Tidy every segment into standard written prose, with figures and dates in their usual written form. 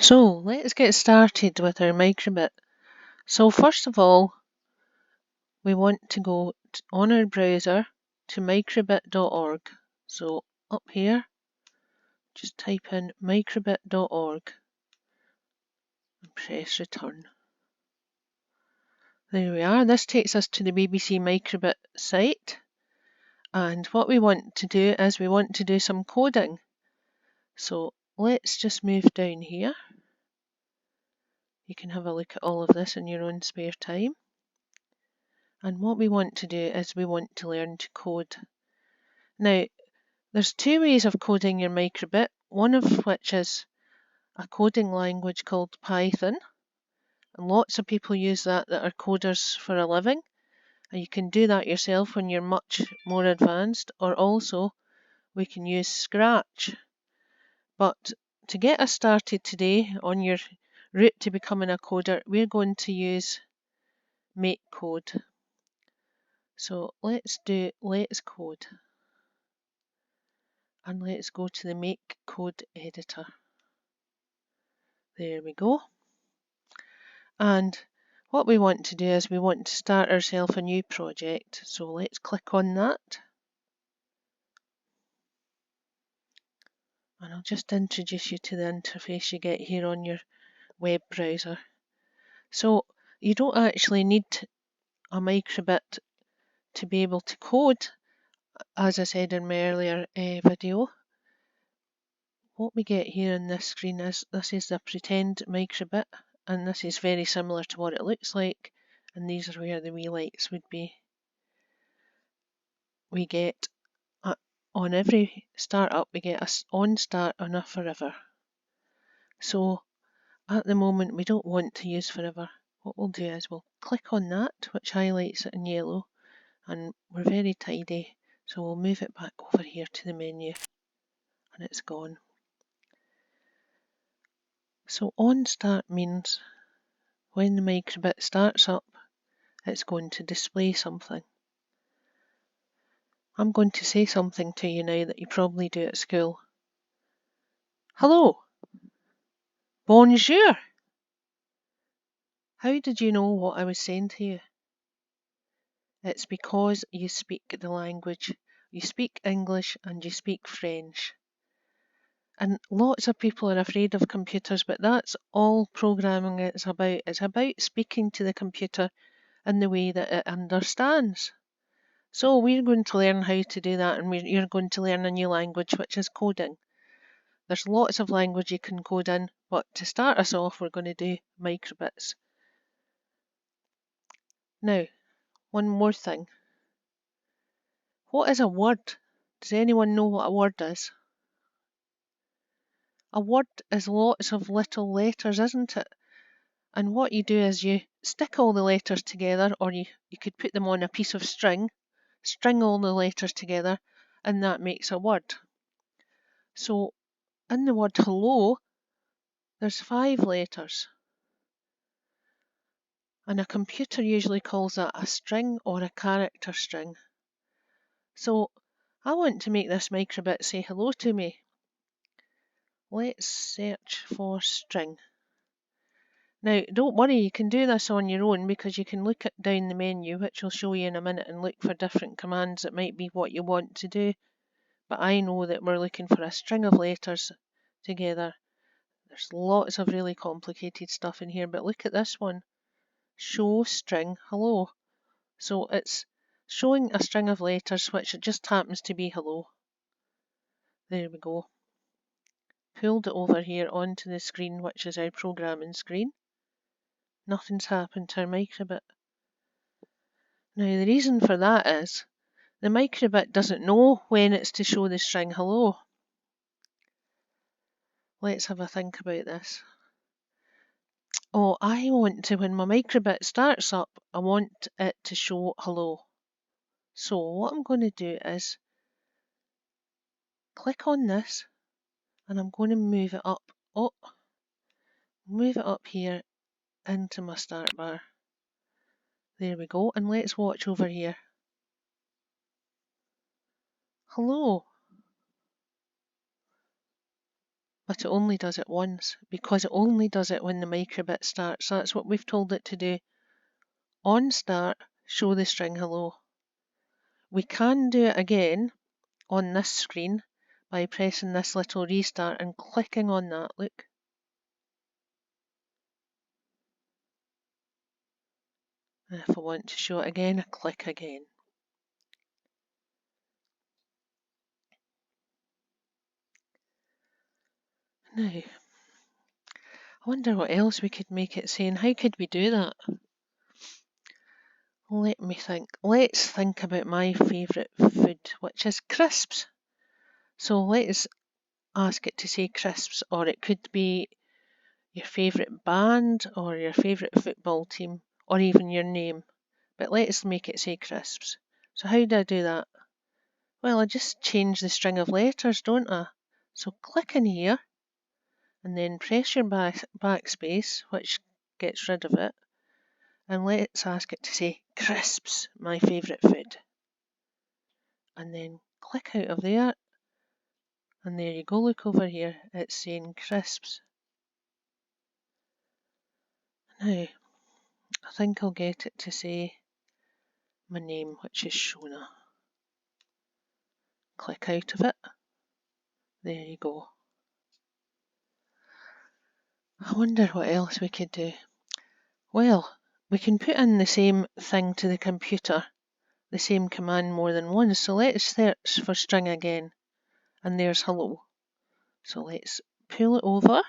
So let's get started with our microbit. So first of all, we want to go on our browser to microbit.org. So up here, just type in microbit.org and press return. There we are. This takes us to the BBC Microbit site. And what we want to do is we want to do some coding. So let's just move down here. You can have a look at all of this in your own spare time. And what we want to do is we want to learn to code. Now, there's two ways of coding your microbit, one of which is a coding language called Python. And lots of people use that are coders for a living. And you can do that yourself when you're much more advanced, or also we can use Scratch. But to get us started today on your route to becoming a coder, we're going to use MakeCode. So let's do Let's Code. And let's go to the MakeCode editor. There we go. And what we want to do is we want to start ourselves a new project. So let's click on that. And I'll just introduce you to the interface you get here on your web browser. So you don't actually need a microbit to be able to code, as I said in my earlier video. What we get here on this screen is this is the pretend microbit, and this is very similar to what it looks like, and these are where the wee lights would be. We get on every startup we get a on start and a forever. So at the moment we don't want to use forever. What we'll do is we'll click on that, which highlights it in yellow, and we're very tidy, so we'll move it back over here to the menu, and it's gone. So on start means when the microbit starts up, it's going to display something. I'm going to say something to you now that you probably do at school. Hello. Bonjour. How did you know what I was saying to you? It's because you speak the language. You speak English and you speak French. And lots of people are afraid of computers, but that's all programming is about. It's about speaking to the computer in the way that it understands. So we're going to learn how to do that, and you're going to learn a new language, which is coding. There's lots of language you can code in, but to start us off, we're going to do microbits. Now, one more thing. What is a word? Does anyone know what a word is? A word is lots of little letters, isn't it? And what you do is you stick all the letters together, or you could put them on a piece of string, string all the letters together, and that makes a word. So in the word hello, there's 5 letters. And a computer usually calls that a string or a character string. So I want to make this microbit say hello to me. Let's search for string. Now, don't worry, you can do this on your own because you can look down the menu, which I'll show you in a minute, and look for different commands that might be what you want to do. But I know that we're looking for a string of letters together. There's lots of really complicated stuff in here, but look at this one. Show string hello. So it's showing a string of letters which just happens to be hello. There we go. Pulled it over here onto the screen, which is our programming screen. Nothing's happened to our microbit. Now the reason for that is the microbit doesn't know when it's to show the string hello. Let's have a think about this. Oh, I want to, when my microbit starts up, I want it to show hello. So what I'm going to do is click on this, and I'm going to move it up. Oh, move it up here into my start bar. There we go, and let's watch over here. Hello. but it only does it once because it only does it when the microbit starts. That's what we've told it to do. On start, show the string hello. We can do it again on this screen by pressing this little restart and clicking on that, look. And if I want to show it again, I click again. Now, I wonder what else we could make it say and how could we do that? Let me think. Let's think about my favourite food, which is crisps. So let's ask it to say crisps, or it could be your favourite band or your favourite football team or even your name. But let's make it say crisps. So how do I do that? Well, I just change the string of letters, don't I? So click in here and then press your backspace, which gets rid of it. And let's ask it to say crisps, my favourite food. And then click out of there. And there you go, look over here, it's saying crisps. Now, I think I'll get it to say my name, which is Shona. Click out of it. There you go. I wonder what else we could do. Well, we can put in the same thing to the computer, the same command more than once. So let's search for string again. And there's hello. So let's pull it over.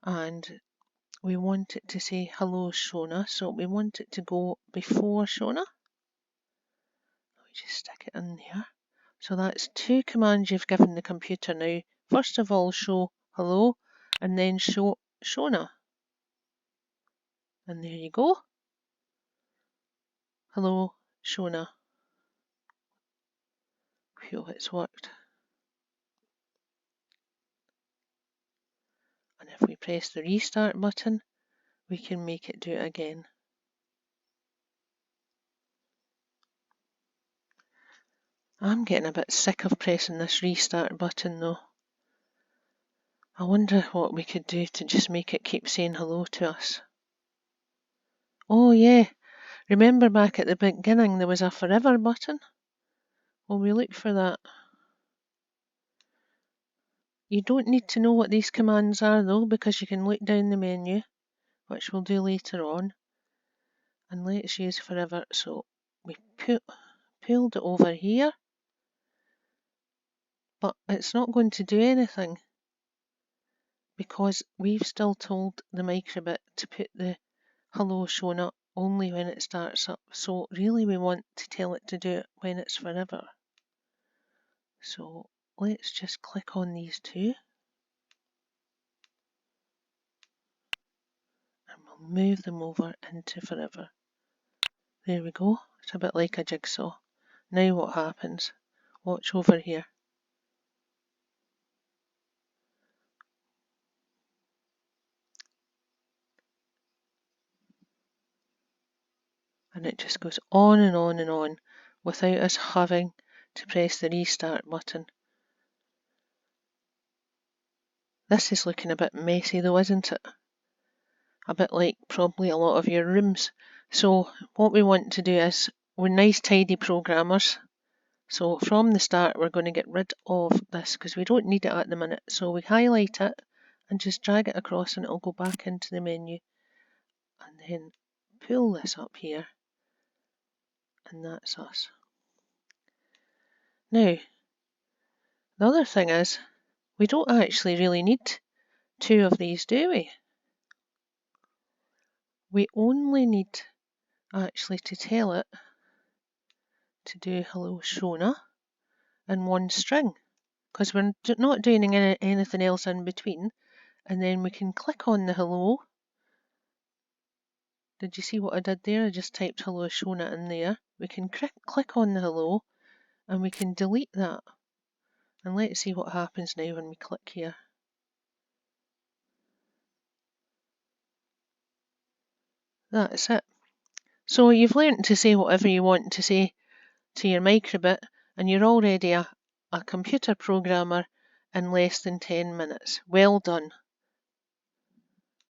And we want it to say hello Shona. So we want it to go before Shona. We just stick it in there. So that's two commands you've given the computer now. First of all, show hello, and then show Shona. And there you go. Hello, Shona. Phew, it's worked. And if we press the restart button, we can make it do it again. I'm getting a bit sick of pressing this restart button though. I wonder what we could do to just make it keep saying hello to us. Oh yeah, remember back at the beginning there was a forever button? Well, we look for that. You don't need to know what these commands are though, because you can look down the menu, which we'll do later on. And let's use forever. So we pulled it over here, but it's not going to do anything because we've still told the microbit to put the hello Shona only when it starts up. So really we want to tell it to do it when it's forever. So let's just click on these two. And we'll move them over into forever. There we go. It's a bit like a jigsaw. Now what happens? Watch over here. And it just goes on and on and on without us having to press the restart button. This is looking a bit messy though, isn't it? A bit like probably a lot of your rooms. So what we want to do is, we're nice tidy programmers. So from the start we're going to get rid of this because we don't need it at the minute. So we highlight it and just drag it across and it'll go back into the menu. And then pull this up here. And that's us. Now, the other thing is, we don't actually really need two of these, do we? We only need actually to tell it to do hello Shona in one string, because we're not doing anything else in between. And then we can click on the hello. Did you see what I did there? I just typed hello Shona in there. We can click on the hello and we can delete that. And let's see what happens now when we click here. That's it. So you've learned to say whatever you want to say to your microbit, and you're already a computer programmer in less than 10 minutes. Well done.